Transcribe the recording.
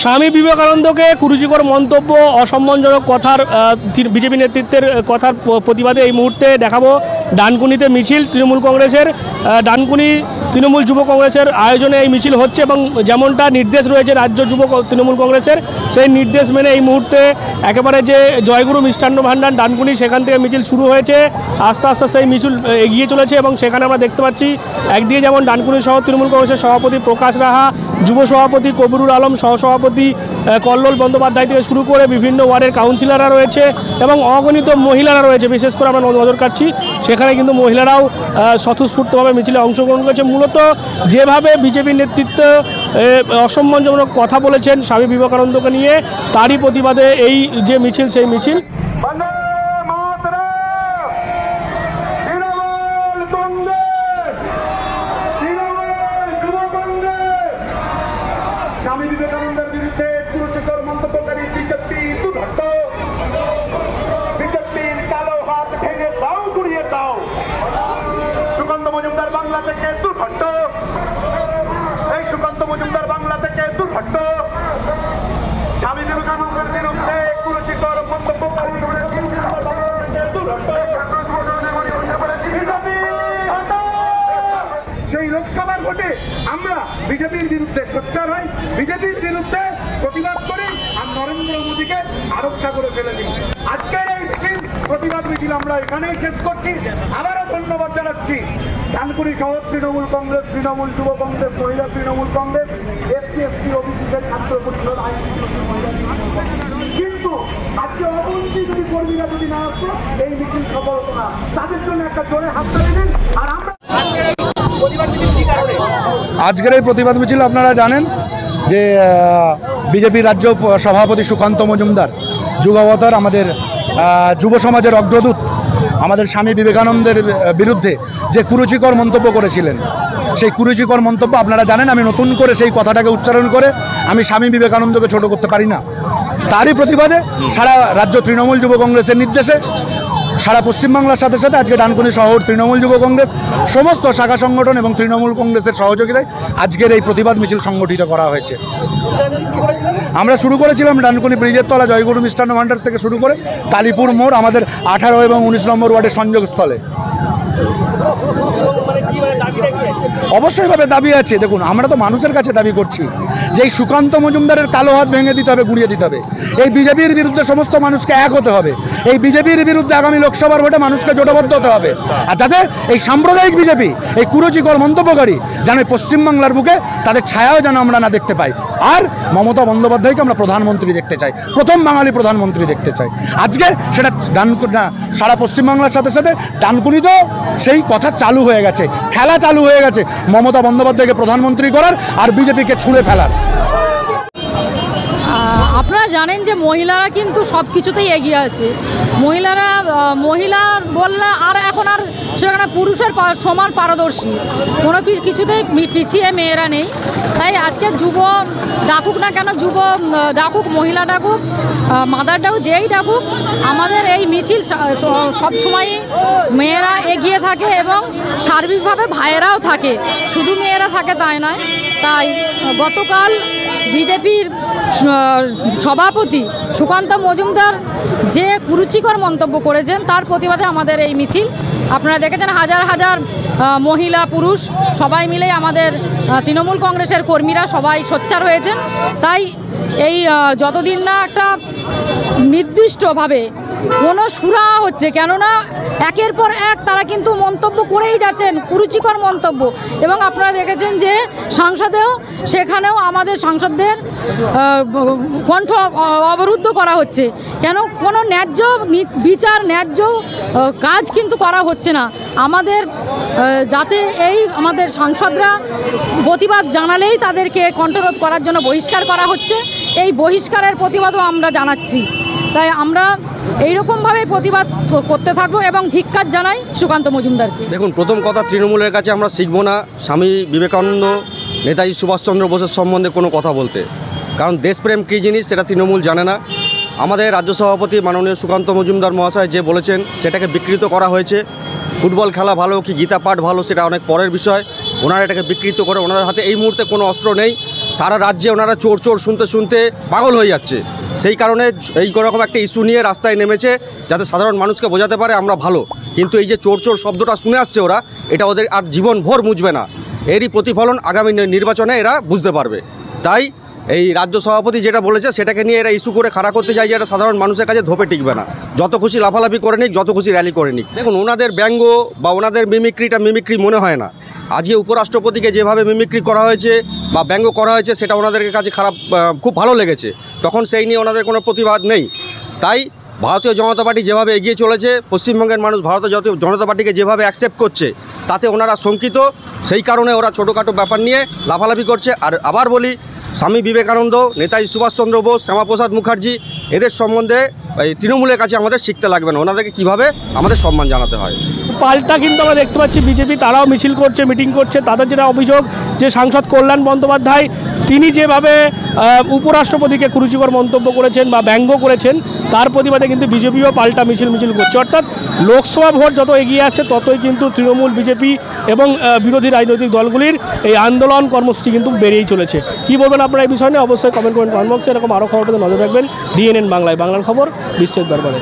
স্বামী বিবেকানন্দকে কুরুচিকর মন্তব্য অসম্মানজনক কথার বিজেপি নেতৃত্বের কথার প্রতিবাদে এই মুহূর্তে দেখাবো ডানকুনিতে মিছিল তৃণমূল কংগ্রেসের। ডানকুনি তৃণমূল যুব কংগ্রেসের আয়োজনে এই মিছিল হচ্ছে এবং যেমনটা নির্দেশ রয়েছে রাজ্য যুব তৃণমূল কংগ্রেসের, সেই নির্দেশ মেনে এই মুহূর্তে একেবারে যে জয়গুরু মিষ্টান্ন ভাণ্ডার ডানকুনি সেখান থেকে মিছিল শুরু হয়েছে। আস্তে আস্তে সেই মিছিল এগিয়ে চলেছে এবং সেখানে আমরা দেখতে পাচ্ছি একদিকে যেমন ডানকুনি শহর তৃণমূল কংগ্রেসের সভাপতি প্রকাশ রাহা, যুব সভাপতি কবিরুল আলম, সহসভাপতি কল্লোল বন্দ্যোপাধ্যায় থেকে শুরু করে বিভিন্ন ওয়ার্ডের কাউন্সিলররা রয়েছে এবং অগণিত মহিলারা রয়েছে। বিশেষ করে আমরা নজর কাটছি সেখানে কিন্তু মহিলারাও স্বতঃস্ফূর্তভাবে মিছিলে অংশগ্রহণ করেছে। মূলত যেভাবে বিজেপি নেতৃত্ব অসম্মানজনক কথা বলেছেন স্বামী বিবেকানন্দকে নিয়ে, তারই প্রতিবাদে এই যে মিছিল, সেই মিছিল। স্বামী বিবেকানন্দের বিরুদ্ধে কুরুচিকর মন্তব্যকারী বিজেপির কালো হাত ভেঙে দাও, গুড়িয়ে দাও। সুকান্ত মজুমদার বাংলা থেকে দুর্ঘট, এই সুকান্ত মজুমদার বাংলা থেকে দুর্ঘট। স্বামী বিবেকানন্দের বিরুদ্ধে কুরুচিকর মন্তব্যকারী সেই লোকসভার ভোটে আমরা বিজেপির বিরুদ্ধে সোচ্চার হই, বিজেপির বিরুদ্ধে প্রতিবাদ করি আর নরেন্দ্র মোদীকে আরব সাগরে ফেলে দিই। আজকের এই মিছিল, প্রতিবাদ মিছিল আমরা এখানেই শেষ করছি। আবারও ধন্যবাদ জানাচ্ছি ডানকুনি শহর তৃণমূল কংগ্রেস, তৃণমূল যুব কংগ্রেস, মহিলা তৃণমূল কংগ্রেস, এসসি এসটি ওবিসিদের ছাত্র পরিষদ, কিন্তু আজকে অবন্তি যদি কর্মীরা যদি না আসতো এই মিছিল সফল হতো না। তাদের জন্য একটা জোরে হাত তালি দিন। আর আমরা আজকের এই প্রতিবাদ মিছিল আপনারা জানেন যে বিজেপির রাজ্য সভাপতি সুকান্ত মজুমদার, যুগাবতার, আমাদের যুব সমাজের অগ্রদূত, আমাদের স্বামী বিবেকানন্দের বিরুদ্ধে যে কুরুচিকর মন্তব্য করেছিলেন, সেই কুরুচিকর মন্তব্য আপনারা জানেন। আমি নতুন করে সেই কথাটাকে উচ্চারণ করে আমি স্বামী বিবেকানন্দকে ছোট করতে পারি না। তারই প্রতিবাদে সারা রাজ্য তৃণমূল যুব কংগ্রেসের নির্দেশে সারা পশ্চিমবাংলার সাথে সাথে আজকে ডানকুনি শহর তৃণমূল যুব কংগ্রেস সমস্ত শাখা সংগঠন এবং তৃণমূল কংগ্রেসের সহযোগিতায় আজকের এই প্রতিবাদ মিছিল সংগঠিত করা হয়েছে। আমরা শুরু করেছিলাম ডানকুনি ব্রিজের তলা জয়গুরু মিষ্টান্ন ভাণ্ডার থেকে শুরু করে কালীপুর মোড়, আমাদের 18 এবং 19 নম্বর ওয়ার্ডের সংযোগস্থলে। অবশ্যইভাবে দাবি আছে। দেখুন, আমরা তো মানুষের কাছে দাবি করছি যে এই সুকান্ত মজুমদারের কালো হাত ভেঙে দিতে হবে, গুঁড়িয়ে দিতে হবে। এই বিজেপির বিরুদ্ধে সমস্ত মানুষকে এক হতে হবে। এই বিজেপির বিরুদ্ধে আগামী লোকসভার ভোটে মানুষকে জোটবদ্ধ হতে হবে। আর যাতে এই সাম্প্রদায়িক বিজেপি, এই কুরুচিকর মন্তব্যকারী যেন পশ্চিমবাংলার বুকে তাদের ছায়াও যেন আমরা না দেখতে পাই। আর মমতা বন্দ্যোপাধ্যায়কে আমরা প্রধানমন্ত্রী দেখতে চাই, প্রথম বাঙালি প্রধানমন্ত্রী দেখতে চাই। আজকে সেটা সারা পশ্চিমবাংলার সাথে সাথে ডানকুনিতেও সেই কথা চালু হয়ে গেছে, খেলা চালু হয়ে গেছে মমতা বন্দ্যোপাধ্যায়কে প্রধানমন্ত্রী করার আর বিজেপিকে ছুঁড়ে ফেলার। আপনারা জানেন যে মহিলারা কিন্তু সব কিছুতেই এগিয়ে আছে। মহিলা বললে আর এখন আর সেখানে পুরুষের সমান পারদর্শী, কোনো কিছুতেই পিছিয়ে মেয়েরা নেই। তাই আজকে যুব ডাকুক না কেন, যুব ডাকুক, মহিলা ডাকুক, মাদার ডাকুক, যেই ডাকুক, আমাদের এই মিছিল সবসময়ই মেয়েরা এগিয়ে থাকে এবং সার্বিকভাবে ভাইয়েরাও থাকে, শুধু মেয়েরা থাকে তাই নয়। তাই গতকাল বিজেপির সভাপতি সুকান্ত মজুমদার যে কুরুচিকর মন্তব্য করেছেন তার প্রতিবাদে আমাদের এই মিছিল। আপনারা দেখেছেন হাজার হাজার মহিলা পুরুষ সবাই মিলে আমাদের তৃণমূল কংগ্রেসের কর্মীরা সবাই সোচ্চার হয়েছেন। তাই এই যতদিন না একটা নির্দিষ্টভাবে কোনো সুরাহা হচ্ছে, কেননা একের পর এক তারা কিন্তু মন্তব্য করেই যাচ্ছেন, কুরুচিকর মন্তব্য। এবং আপনারা দেখেছেন যে সংসদেও, সেখানেও আমাদের সাংসদদের কণ্ঠ অবরুদ্ধ করা হচ্ছে। কেন? কোনো ন্যায্য বিচার, ন্যায্য কাজ কিন্তু করা হচ্ছে না। আমাদের যাতে এই আমাদের সাংসদরা প্রতিবাদ জানালেই তাদেরকে কণ্ঠরোধ করার জন্য বহিষ্কার করা হচ্ছে। এই বহিষ্কারের প্রতিবাদও আমরা জানাচ্ছি। তাই আমরা এইরকমভাবে প্রতিবাদ করতে থাকবো এবং ধিক্কার জানাই সুকান্ত মজুমদারকে। দেখুন, প্রথম কথা, তৃণমূলের কাছে আমরা শিখবো না স্বামী বিবেকানন্দ, নেতাজি সুভাষচন্দ্র বোসের সম্বন্ধে কোনো কথা বলতে, কারণ দেশপ্রেম কী জিনিস সেটা তৃণমূল জানে না। আমাদের রাজ্য সভাপতি মাননীয় সুকান্ত মজুমদার মহাশয় যে বলেছেন সেটাকে বিকৃত করা হয়েছে। ফুটবল খেলা ভালো কি গীতা পাঠ ভালো সেটা অনেক পরের বিষয়। ওনারা এটাকে বিকৃত করে, ওনাদের হাতে এই মুহূর্তে কোনো অস্ত্র নেই। সারা রাজ্যে ওনারা চোর চোর শুনতে শুনতে পাগল হয়ে যাচ্ছে। সেই কারণে এই রকম একটা ইস্যু নিয়ে রাস্তায় নেমেছে, যাতে সাধারণ মানুষকে বোঝাতে পারে আমরা ভালো। কিন্তু এই যে চোর চোর শব্দটা শুনে আসছে ওরা, এটা ওদের আর জীবন ভর মুছবে না। এরই প্রতিফলন আগামী নির্বাচনে এরা বুঝতে পারবে। তাই এই রাজ্য সভাপতি যেটা বলেছে সেটাকে নিয়ে এরা ইস্যু করে খাড়া করতে চাই যে এটা সাধারণ মানুষের কাছে ধোপে টিকবে না। যত খুশি লাফালাফি করে নিক, যত খুশি র্যালি করে নিক। দেখুন, ওনাদের ব্যঙ্গ বা ওনাদের মিমিক্রিটা মিমিক্রি মনে হয় না। আজকে উপরাষ্ট্রপতিকে যেভাবে মিমিক্রি করা হয়েছে বা ব্যঙ্গ করা হয়েছে, সেটা ওনাদের কাছে খুব ভালো লেগেছে। তখন সেই নিয়ে ওনাদের কোনো প্রতিবাদ নেই। তাই ভারতীয় জনতা পার্টি যেভাবে এগিয়ে চলেছে, পশ্চিমবঙ্গের মানুষ ভারতীয় জনতা পার্টিকে যেভাবে অ্যাকসেপ্ট করছে, তাতে ওনারা শঙ্কিত। সেই কারণে ওরা ছোটোখাটো ব্যাপার নিয়ে লাফালাফি করছে। আর আবার বলি, স্বামী বিবেকানন্দ, নেতাজি সুভাষচন্দ্র বোস, শ্যামাপ্রসাদ মুখার্জি, এদের সম্বন্ধে এই তৃণমূলের কাছে আমাদের শিখতে লাগবে না, ওনাদেরকে কীভাবে আমাদের সম্মান জানাতে হয়। পাল্টা কিন্তু আমরা দেখতে পাচ্ছি বিজেপি তারাও মিছিল করছে, মিটিং করছে। তাদের যেটা অভিযোগ যে সাংসদ কল্যাণ বন্দ্যোপাধ্যায় তিনি যেভাবে উপরাষ্ট্রপতিকে কুরুচিকর মন্তব্য করেছেন বা ব্যঙ্গ করেছেন, তার প্রতিবাদে কিন্তু বিজেপিও পাল্টা মিছিল করছে। অর্থাৎ লোকসভা ভোট যত এগিয়ে আসছে ততই কিন্তু তৃণমূল, বিজেপি এবং বিরোধী রাজনৈতিক দলগুলির এই আন্দোলন কর্মসূচি কিন্তু বেড়েই চলেছে। কী বলবেন আপনারা এই বিষয় নিয়ে? অবশ্যই কমেন্ট করেন কমেন্ট বক্সে। এরকম আরও খবর পেতে নজর রাখবেন ডিএনএন বাংলায়। বাংলার খবর বিশ্বের দরবারে।